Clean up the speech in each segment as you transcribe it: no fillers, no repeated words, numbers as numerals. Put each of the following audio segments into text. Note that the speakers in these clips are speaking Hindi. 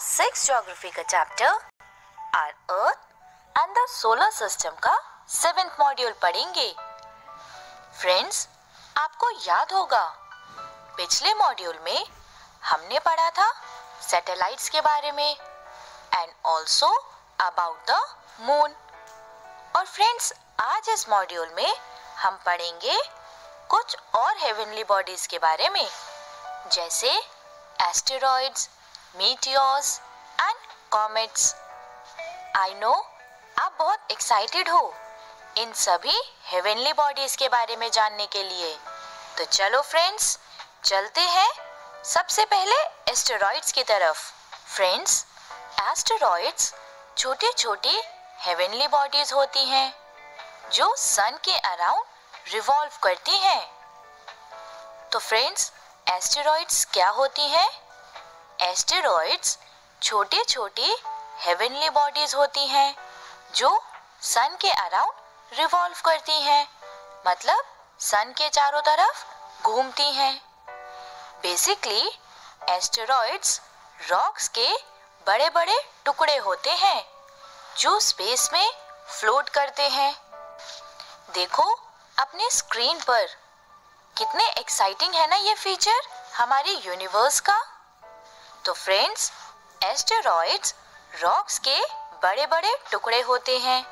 क्लास 6 ज्योग्राफी का chapter our earth and the solar system का 7th मॉड्यूल पढ़ेंगे। फ्रेंड्स, आपको याद होगा पिछले मॉड्यूल में हमने पढ़ा था सैटेलाइट्स के बारे में and also about the moon. और फ्रेंड्स, आज इस मॉड्यूल में हम पढ़ेंगे कुछ और हेवनली बॉडीज के बारे में, जैसे asteroids, meteors and comets. I know आप बहुत एक्साइटेड हो इन सभी हेवनली बॉडीज के बारे में जानने के लिए। तो चलो फ्रेंड्स, चलते हैं सबसे पहले एस्टेरॉइड्स की तरफ। फ्रेंड्स, एस्टेरॉइड्स छोटे छोटे हेवनली बॉडीज होती हैं जो सन के अराउंड रिवॉल्व करती हैं। तो फ्रेंड्स, एस्टेरॉइड्स क्या होती हैं? एस्टेरॉइड्स छोटे छोटे हेवनली बॉडीज होती हैं जो सन के अराउंड रिवॉल्व करती हैं, मतलब सन के चारों तरफ घूमती हैं। बेसिकली एस्टेरॉइड्स रॉक्स के बड़े बड़े टुकड़े होते हैं जो स्पेस में फ्लोट करते हैं। देखो अपने स्क्रीन पर, कितने एक्साइटिंग है ना ये फीचर हमारे यूनिवर्स का। तो फ्रेंड्स, एस्टेरॉइड्स रॉक्स के बड़े बड़े टुकड़े होते हैं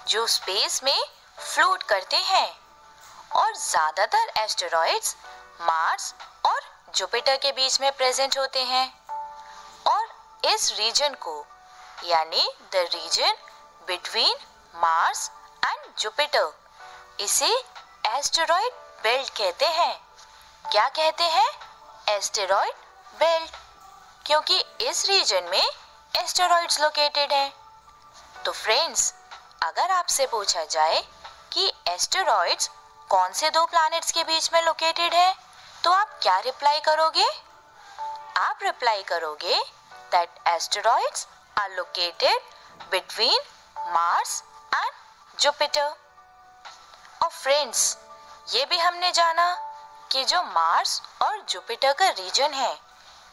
जो स्पेस में फ्लोट करते हैं, और ज्यादातर एस्टेरॉइड्स मार्स और जुपिटर के बीच में प्रेजेंट होते हैं। और इस रीजन को, यानी the region between Mars and Jupiter, इसे एस्टेरॉइड बेल्ट कहते हैं। क्या कहते हैं? एस्टेरॉइड बेल्ट, क्योंकि इस रीजन में एस्टेरॉइड्स लोकेटेड हैं। तो फ्रेंड्स, अगर आपसे पूछा जाए कि एस्टेरॉइड्स कौन से दो प्लैनेट्स के बीच में लोकेटेड है, तो आप क्या रिप्लाई करोगे? आप रिप्लाई करोगे that asteroids are located between Mars and Jupiter. और फ्रेंड्स, ये भी हमने जाना कि जो मार्स और जुपिटर का रीजन है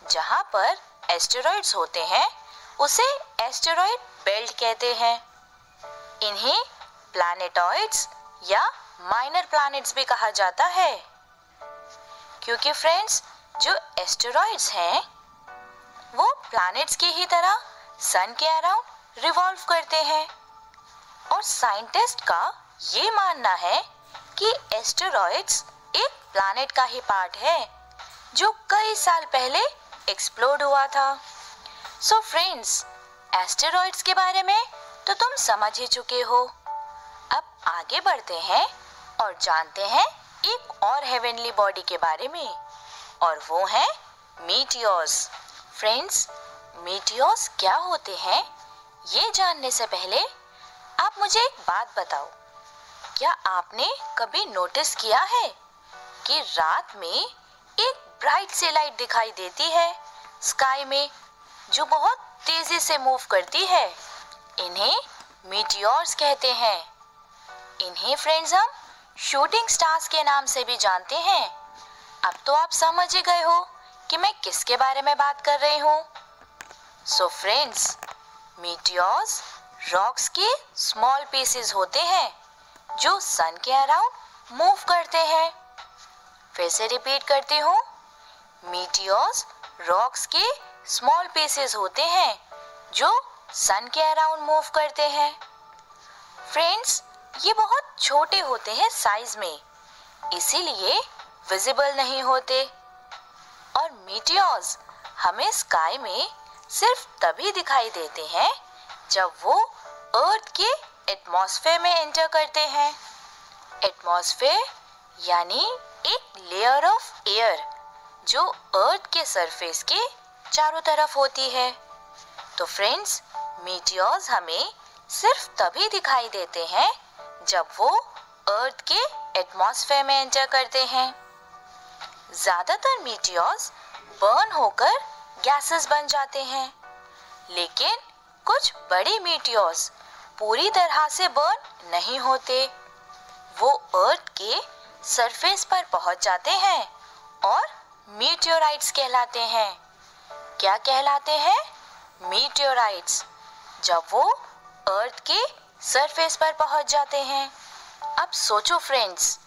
जहां पर एस्टेरॉइड्स होते हैं, उसे एस्टेरॉइड बेल्ट कहते हैं। इन्हें प्लैनेटॉइड्स या माइनर प्लैनेट्स भी कहा जाता है, क्योंकि फ्रेंड्स जो एस्टेरॉइड्स हैं वो प्लैनेट्स की ही तरह सन के अराउंड रिवॉल्व करते हैं। और साइंटिस्ट का ये मानना है कि एस्टेरॉइड्स एक प्लैनेट का ही पार्ट है जो कई साल पहले एक्सप्लोड हुआ था। सो फ्रेंड्स, एस्टेरॉइड्स के बारे में तो तुम समझ ही चुके हो। अब आगे बढ़ते हैं और जानते हैं एक और हेवनली बॉडी के बारे में, और वो है मीटियोर्स। फ्रेंड्स, मीटियोर्स क्या होते हैं ये जानने से पहले आप मुझे एक बात बताओ। क्या आपने कभी नोटिस किया है कि रात में एक ब्राइट सी लाइट दिखाई देती है स्काई में, जो बहुत तेजी से मूव करती है? इन्हें मीटियोर्स कहते हैं। इन्हें फ्रेंड्स हम शूटिंग स्टार्स के नाम से भी जानते हैं। अब तो आप समझ ही गए हो कि मैं किसके बारे में बात कर रही हूँ। सो फ्रेंड्स, मीटियोर्स रॉक्स के स्मॉल पीसेस होते हैं जो सन के अराउंड मूव करते हैं। फिर से रिपीट करती हूँ, मीटियोर्स रॉक्स के स्मॉल पीसेस होते हैं जो सन के अराउंड मूव करते हैं। फ्रेंड्स, ये बहुत छोटे होते हैं साइज में, इसीलिए विजिबल नहीं होते। और मीटियोर्स हमें स्काई में सिर्फ तभी दिखाई देते हैं जब वो अर्थ के एटमॉस्फेयर में एंटर करते हैं। एटमॉस्फेयर यानी एक लेयर ऑफ एयर जो अर्थ के सरफेस के चारों तरफ होती है। तो फ्रेंड्स, मीटियोर्स हमें सिर्फ तभी दिखाई देते हैं जब वो अर्थ के एटमॉस्फेयर में एंटर करते हैं। ज्यादातर मीटियोर्स बर्न होकर गैसेस बन जाते हैं, लेकिन कुछ बड़े मीटियोर्स पूरी तरह से बर्न नहीं होते। वो अर्थ के सरफेस पर पहुंच जाते हैं और मीटियोराइट्स कहलाते हैं। क्या कहलाते हैं? मीटियोराइट्स, जब वो अर्थ के सरफेस पर पहुंच जाते हैं। अब सोचो फ्रेंड्स,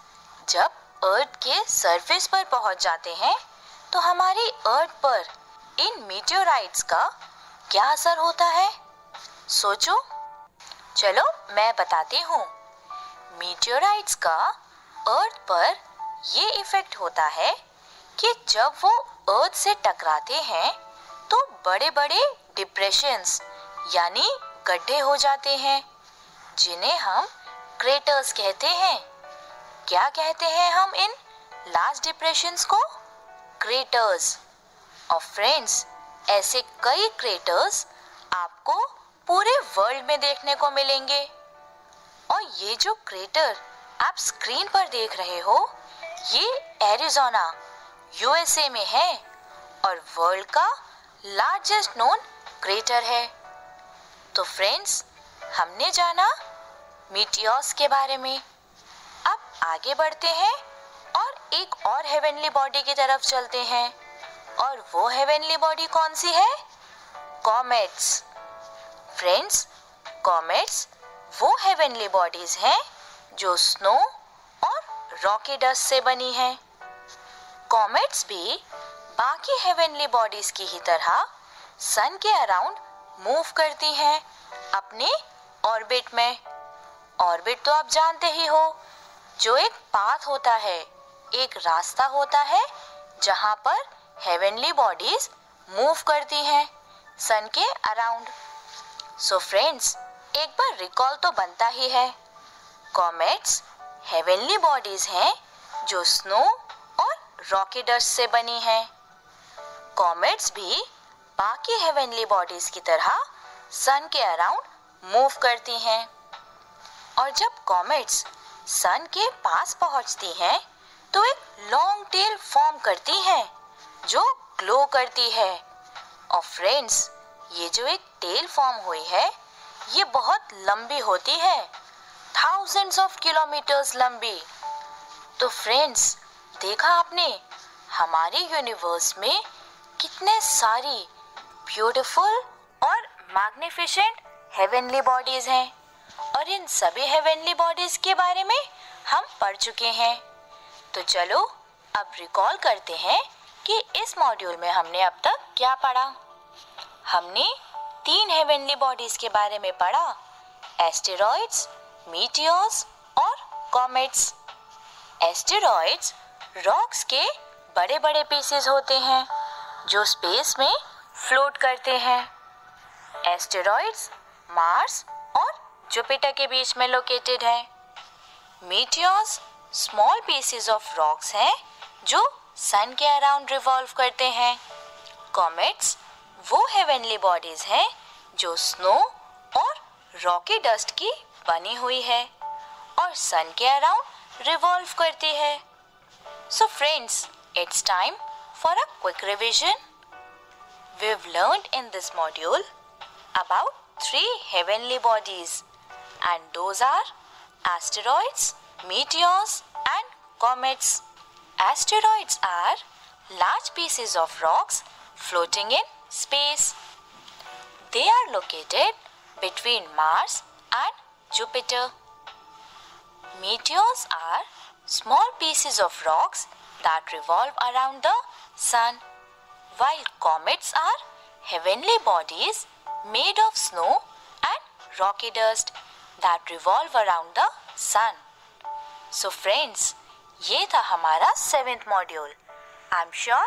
जब अर्थ के सरफेस पर पहुंच जाते हैं तो हमारी अर्थ पर इन मीटियोराइट्स का क्या असर होता है? सोचो। चलो मैं बताती हूँ। मीटियोराइट्स का अर्थ पर ये इफेक्ट होता है कि जब वो अर्थ से टकराते हैं तो बड़े बड़े डिप्रेशंस यानी गड्ढे हो जाते हैं, जिन्हें हम क्रेटर्स कहते हैं। क्या कहते हैं हम इन लार्ज डिप्रेशंस को? क्रेटर्स। और फ्रेंड्स, ऐसे कई क्रेटर्स आपको पूरे वर्ल्ड में देखने को मिलेंगे। और ये जो क्रेटर आप स्क्रीन पर देख रहे हो, ये एरिज़ोना यूएसए में है और वर्ल्ड का लार्जेस्ट नोन क्रेटर है। तो फ्रेंड्स, हमने जाना मीटियोर्स के बारे में। अब आगे बढ़ते हैं और एक और हेवनली बॉडी की तरफ चलते हैं। और वो हेवनली बॉडी कौन सी है? कॉमेट्स। फ्रेंड्स, कॉमेट्स वो हेवनली बॉडीज हैं जो स्नो और रॉकी डस्ट से बनी हैं। कॉमेट्स भी बाकी हेवनली बॉडीज की ही तरह सन के अराउंड मूव करती हैं अपने ऑर्बिट में। ऑर्बिट तो आप जानते ही हो, जो एक पाथ होता है, एक रास्ता होता है जहां पर हेवनली बॉडीज मूव करती हैं सन के अराउंड। सो फ्रेंड्स, एक बार रिकॉल तो बनता ही है। कॉमेट्स हेवनली बॉडीज हैं जो स्नो और रॉकी डस्ट से बनी हैं। कॉमेट्स भी बाकी हेवनली बॉडीज की तरह सन के अराउंड मूव करती हैं। और जब कॉमेट्स सन के पास पहुंचती हैं तो एक लॉन्ग टेल फॉर्म करती हैं जो ग्लो करती है। और फ्रेंड्स, ये जो एक टेल फॉर्म हुई है, ये बहुत लंबी होती है, थाउजेंड्स ऑफ किलोमीटर्स लंबी। तो फ्रेंड्स, देखा आपने हमारे यूनिवर्स में कितने सारी ब्यूटीफुल और मैग्निफिसेंट हेवनली बॉडीज हैं। और इन सभी हेवनली बॉडीज के बारे में हम पढ़ चुके हैं। तो चलो अब रिकॉल करते हैं कि इस मॉड्यूल में हमने अब तक क्या पढ़ा। हमने 3 हेवनली बॉडीज के बारे में पढ़ा, एस्टेरॉइड्स, मीटियोर्स और कॉमेट्स। एस्टेरॉइड्स रॉक्स के बड़े बड़े पीसेस होते हैं जो स्पेस में फ्लोट करते हैं। एस्टेरॉइड्स मार्स और जुपिटर के बीच में लोकेटेड है। Meteors small pieces of rocks हैं जो सन के अराउंड रिवॉल्व करते हैं। कॉमेट्स वो हेवनली बॉडीज हैं जो स्नो और रॉकी डस्ट की बनी हुई है और सन के अराउंड रिवॉल्व करती है। So friends, it's time for a quick revision. We've learned in this module about 3 heavenly bodies, and those are asteroids, meteors and comets. Asteroids are large pieces of rocks floating in space. They are located between Mars and Jupiter. Meteors are small pieces of rocks that revolve around the sun, while comets are heavenly bodies made of snow and rocky dust that revolve around the sun. So friends, ये था हमारा 7th module. I am sure